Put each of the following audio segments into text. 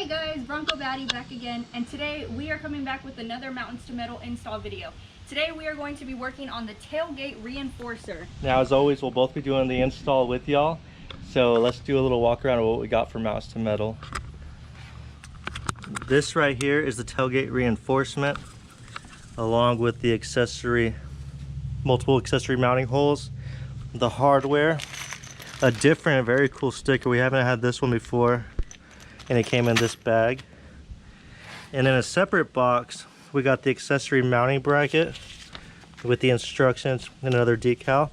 Hey guys, Bronco Baddie back again, and today we are coming back with another Mountains to Metal install video. Today we are going to be working on the tailgate reinforcer. Now, as always, we'll both be doing the install with y'all. So let's do a little walk around of what we got for Mountains to Metal. This right here is the tailgate reinforcement, along with the accessory, multiple accessory mounting holes, the hardware, a different, very cool sticker. We haven't had this one before, and it came in this bag. And in a separate box, we got the accessory mounting bracket with the instructions and another decal.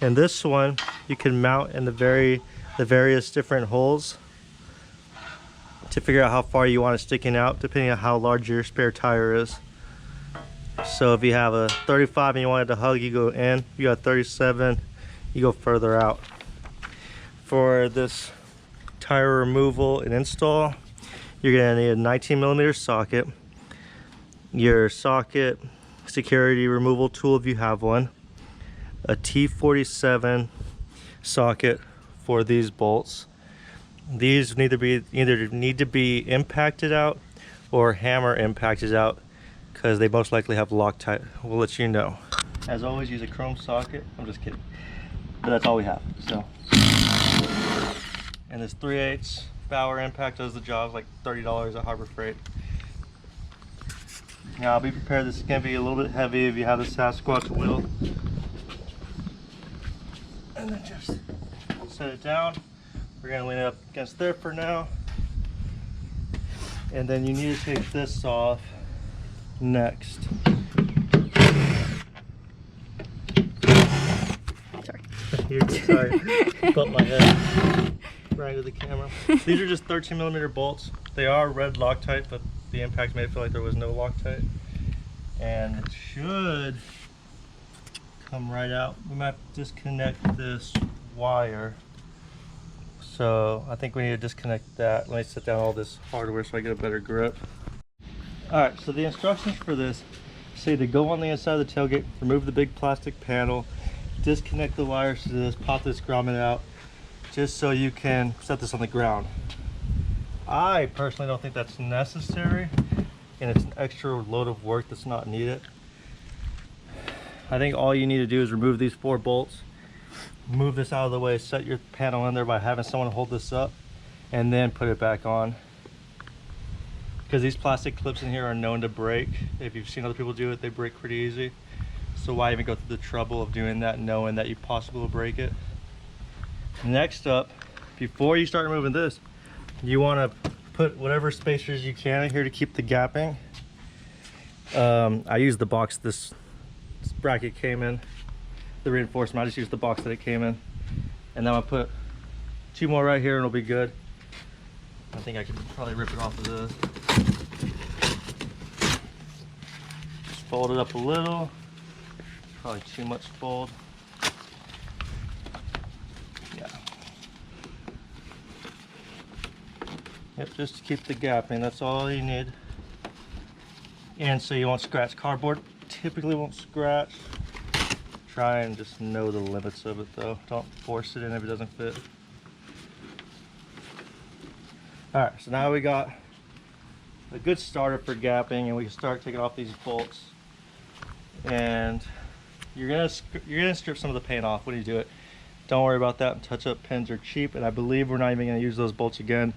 And this one you can mount in the various different holes to figure out how far you want it sticking out, depending on how large your spare tire is. So if you have a 35 and you want it to hug, you go in. If you got 37, you go further out. For this tire removal and install, you're going to need a 19mm socket, your socket security removal tool if you have one, a T47 socket for these bolts. These either need to be impacted out or hammer impacted out, because they most likely have Loctite. We'll let you know. As always, use a chrome socket. I'm just kidding, but that's all we have. So, and this 3/8 Bauer impact does the job, like $30 at Harbor Freight. Now, be prepared, this is going to be a little bit heavy if you have the Sasquatch wheel. And then just set it down. We're going to lean it up against there for now. And then you need to take this off next. Sorry, bumped my head right into the camera. These are just 13mm bolts. They are red Loctite, but the impact made it feel like there was no Loctite. And it should come right out. We might disconnect this wire. So I think we need to disconnect that. Let me set down all this hardware so I get a better grip. Alright, so the instructions for this say to go on the inside of the tailgate, remove the big plastic panel, disconnect the wires to this, pop this grommet out, just so you can set this on the ground. I personally don't think that's necessary, and it's an extra load of work that's not needed. I think all you need to do is remove these 4 bolts, move this out of the way, set your panel in there by having someone hold this up, and then put it back on. Because these plastic clips in here are known to break. If you've seen other people do it, they break pretty easy. So why even go through the trouble of doing that knowing that you possibly will break it? Next up, before you start removing this, you want to put whatever spacers you can in here to keep the gapping. I used the box this bracket came in, the reinforcement. I just used the box that it came in. And then I'll put 2 more right here and it'll be good. I think I could probably rip it off of this. Just fold it up a little. Probably too much fold. Yeah. Yep, just to keep the gapping, that's all you need. And so you won't scratch. Cardboard typically won't scratch. Try and just know the limits of it though. Don't force it in if it doesn't fit. Alright, so now we got a good starter for gapping, and we can start taking off these bolts. And you're gonna strip some of the paint off when you do it. Don't worry about that. Touch-up pins are cheap, and I believe we're not even gonna use those bolts again.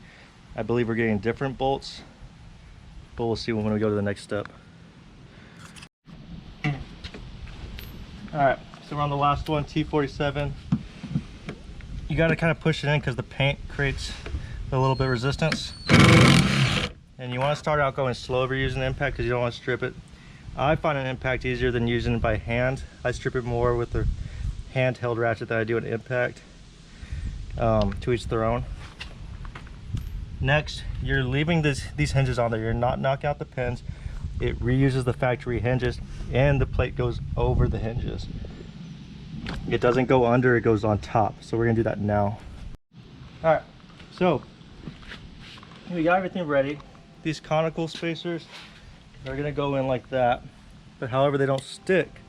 I believe we're getting different bolts, but we'll see when we go to the next step. Alright, so we're on the last one, T47. You gotta kind of push it in because the paint creates a little bit of resistance. And you want to start out going slow if you're using impact because you don't want to strip it. I find an impact easier than using it by hand. I strip it more with the handheld ratchet than I do an impact. To each their own. Next, you're leaving these hinges on there. You're not knocking out the pins. It reuses the factory hinges, and the plate goes over the hinges. It doesn't go under, it goes on top. So we're gonna do that now. All right, so we got everything ready. These conical spacers are gonna go in like that, but however they don't stick.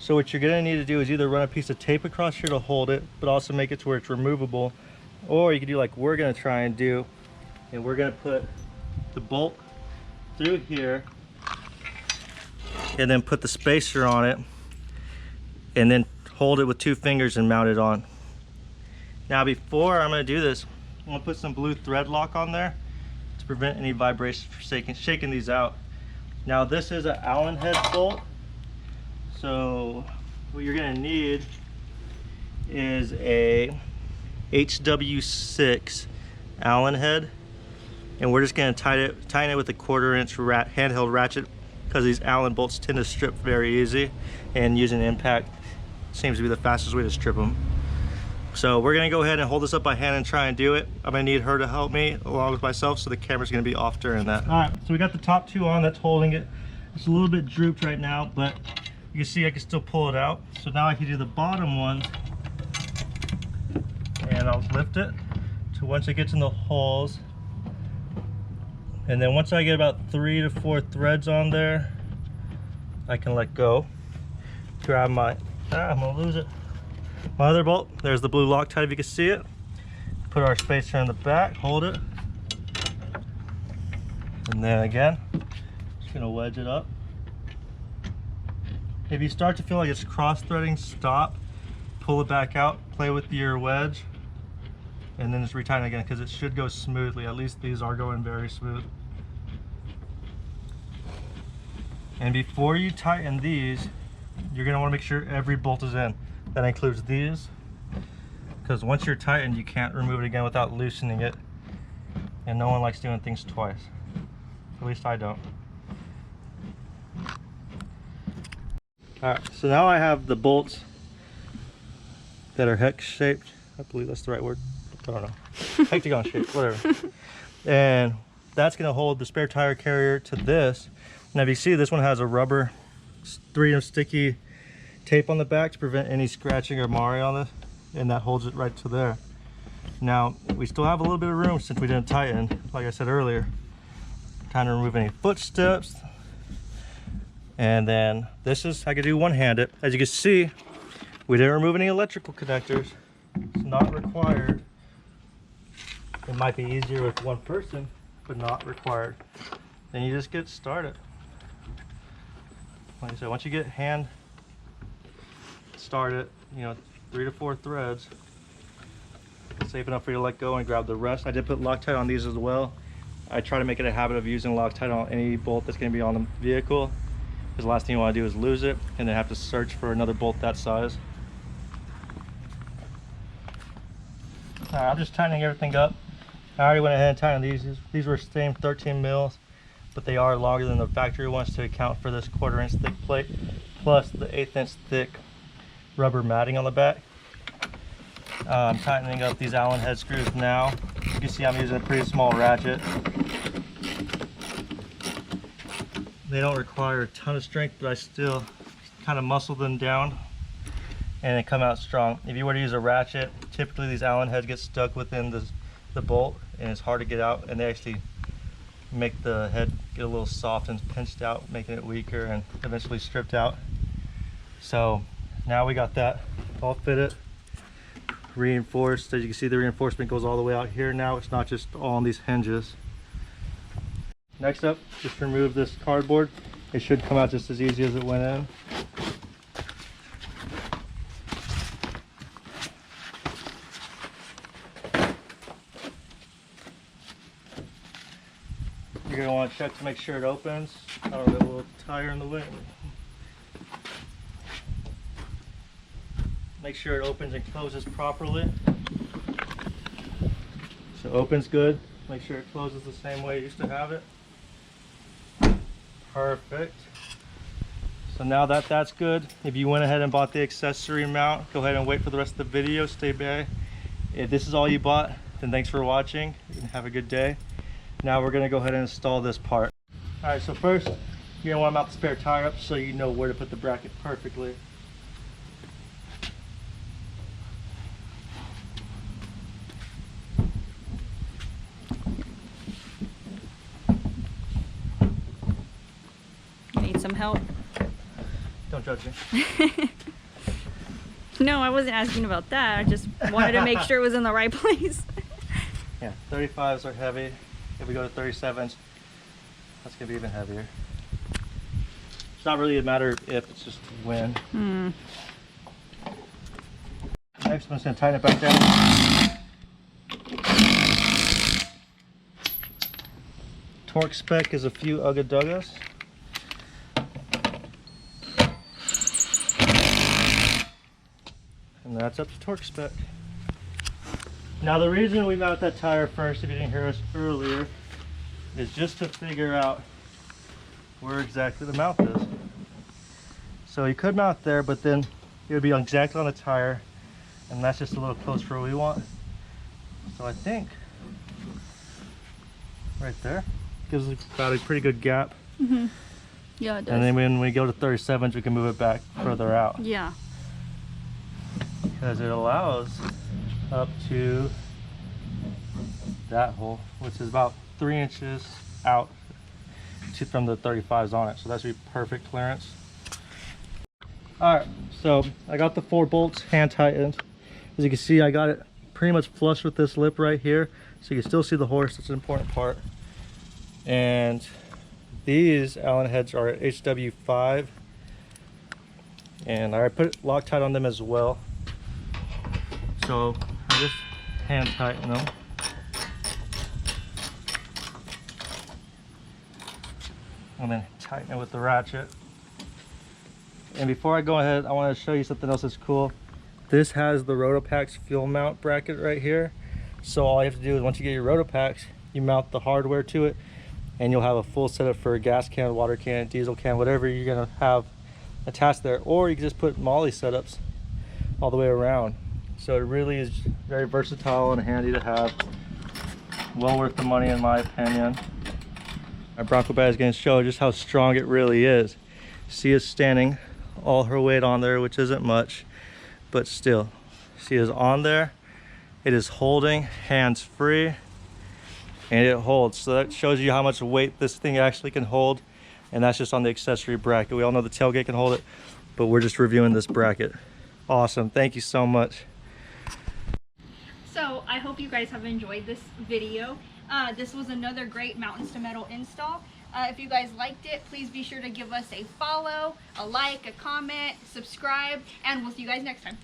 So what you're gonna need to do is either run a piece of tape across here to hold it, but also make it to where it's removable, or you can do like we're gonna try and do, and we're gonna put the bolt through here and then put the spacer on it and then hold it with 2 fingers and mount it on. Now before I'm going to do this, I'm going to put some blue thread lock on there to prevent any vibrations from shaking these out. Now this is an Allen head bolt, so what you're going to need is a HW6 Allen head, and we're just going to tighten it with a 1/4 inch handheld ratchet, because these Allen bolts tend to strip very easy, and using impact seems to be the fastest way to strip them. So we're going to go ahead and hold this up by hand and try and do it. I'm going to need her to help me along with myself, so the camera's going to be off during that. All right, so we got the top 2 on, that's holding it. It's a little bit drooped right now, but you can see I can still pull it out. So now I can do the bottom one, and I'll lift it to once it gets in the holes. And then once I get about 3 to 4 threads on there, I can let go. Grab my, I'm gonna lose it. My other bolt, there's the blue Loctite if you can see it. Put our spacer in the back, hold it. And then again, just gonna wedge it up. If you start to feel like it's cross-threading, stop, pull it back out, play with your wedge, and then just retighten again, because it should go smoothly. At least these are going very smooth. And before you tighten these, you're going to want to make sure every bolt is in. That includes these, because once you're tightened, you can't remove it again without loosening it. And no one likes doing things twice. At least I don't. Alright, so now I have the bolts that are hex shaped. I believe that's the right word. I don't know. Hexagon shaped, whatever. And that's going to hold the spare tire carrier to this. Now if you see, this one has a rubber 3-inch sticky tape on the back to prevent any scratching or marring on this, and that holds it right to there. Now we still have a little bit of room since we didn't tighten, like I said earlier. Trying to remove any footsteps. And then this is, I could do one-handed. As you can see, we didn't remove any electrical connectors. It's not required. It might be easier with one person, but not required. Then you just get started. Like I said, once you get hand started, you know, 3 to 4 threads, it's safe enough for you to let go and grab the rest. I did put Loctite on these as well. I try to make it a habit of using Loctite on any bolt that's going to be on the vehicle, because the last thing you want to do is lose it and then have to search for another bolt that size. Alright, I'm just tightening everything up. I already went ahead and tightened these. These were same 13 mils, but they are longer than the factory ones to account for this 1/4 inch thick plate, plus the 1/8 inch thick rubber matting on the back. I'm tightening up these Allen head screws now. You can see I'm using a pretty small ratchet. They don't require a ton of strength, but I still kind of muscle them down and they come out strong. If you were to use a ratchet, typically these Allen heads get stuck within the bolt and it's hard to get out, and they actually make the head get a little soft and pinched out, making it weaker and eventually stripped out. So now we got that all fitted, reinforced. As you can see, the reinforcement goes all the way out here now. It's not just all on these hinges. Next up, just remove this cardboard. It should come out just as easy as it went in. You're going to want to check to make sure it opens. Oh, got a little tire in the way. Make sure it opens and closes properly. So it opens good. Make sure it closes the same way it used to have it. Perfect. So now that that's good, if you went ahead and bought the accessory mount, go ahead and wait for the rest of the video. Stay by. If this is all you bought, then thanks for watching and have a good day. Now we're going to go ahead and install this part. Alright, so first you're going to want to mount the spare tire up so you know where to put the bracket perfectly. Need some help? Don't judge me. No, I wasn't asking about that. I just wanted to make sure it was in the right place. Yeah, 35s are heavy. If we go to 37s, That's gonna be even heavier. It's not really a matter of if, it's just when. Next, I'm just gonna tighten it back down. Torque spec is a few Ugga Duggas. And that's up to torque spec. Now the reason we mount that tire first, if you didn't hear us earlier, is just to figure out where exactly the mount is. So you could mount there, but then it would be exactly on the tire, and that's just a little close for what we want. So I think right there gives us about a pretty good gap. Yeah, it does. And then when we go to 37s, we can move it back further out. Yeah. Because it allows up to that hole, which is about 3 inches out from the 35s on it. So that should be perfect clearance. All right, so I got the 4 bolts hand tightened. As you can see, I got it pretty much flush with this lip right here. So you can still see the horse, that's an important part. And these Allen heads are HW5. And I put Loctite on them as well. So I just hand tighten them. And then tighten it with the ratchet. And before I go ahead, I want to show you something else that's cool. This has the Rotopax fuel mount bracket right here. So all you have to do is once you get your Rotopax, you mount the hardware to it, and you'll have a full setup for a gas can, water can, diesel can, whatever you're gonna have attached there. Or you can just put molle setups all the way around. So it really is very versatile and handy to have. Well worth the money in my opinion. Our Bronco bag is going to show just how strong it really is. She is standing all her weight on there, which isn't much, but still, she is on there. It is holding hands free, and it holds. So that shows you how much weight this thing actually can hold, and that's just on the accessory bracket. We all know the tailgate can hold it, but we're just reviewing this bracket. Awesome, thank you so much. So I hope you guys have enjoyed this video. This was another great Mountains2Metal install. If you guys liked it, please be sure to give us a follow, a like, a comment, subscribe, and we'll see you guys next time.